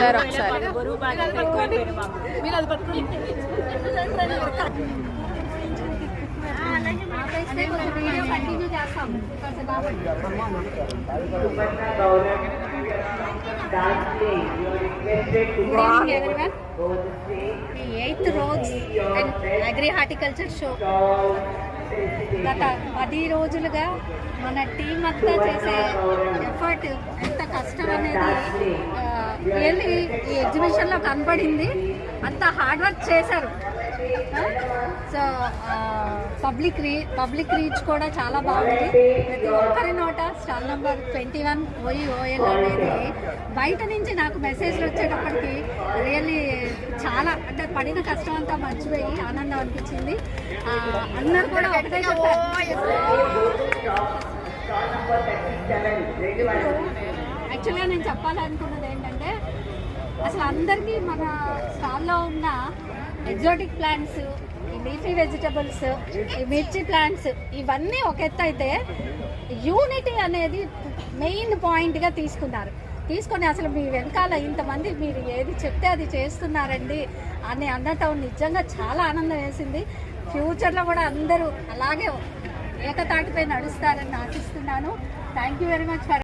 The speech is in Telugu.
సార్ ఒకసారి మీరు అది పట్టుకోండి. వీడియో కంటిన్యూ చేస్తాం. Eighth rose and agri horticulture show గత 10 రోజులుగా మన టీం అంతా చేసే ఎఫర్ట్ ఎంత కష్టం అనేది రియల్లీ ఈ ఎగ్జిబిషన్లో కనపడింది. అంత హార్డ్ వర్క్ చేశారు. సో పబ్లిక్ రీచ్ కూడా చాలా బాగుంది. ప్రతి ఒక్కరి నోట స్టాల్ నెంబర్ 21 OEOL అనేది బయట నుంచి నాకు మెసేజ్లు వచ్చేటప్పటికి రియల్లీ చాలా అంటే పడిన కష్టం అంతా మర్చిపోయి ఆనందం అనిపించింది. అందరూ కూడా ఒకటే యాక్చువల్గా నేను చెప్పాలనుకున్నది ఏంటంటే అసలు అందరికీ మన స్టాల్లో ఉన్న ఎగ్జాటిక్ ప్లాంట్స్, ఈ లీఫీ వెజిటబుల్స్, ఈ మిర్చి ప్లాంట్స్ ఇవన్నీ ఒక ఎత్తు అయితే యూనిటీ అనేది మెయిన్ పాయింట్గా తీసుకొని అసలు మీ వెనకాల ఇంతమంది మీరు ఏది చెప్తే అది చేస్తున్నారండి అని అన్నట్టు నిజంగా చాలా ఆనందం వేసింది. ఫ్యూచర్లో కూడా అందరూ అలాగే ఏకతాటిపై నడుస్తారని ఆశిస్తున్నాను. Thank you very much for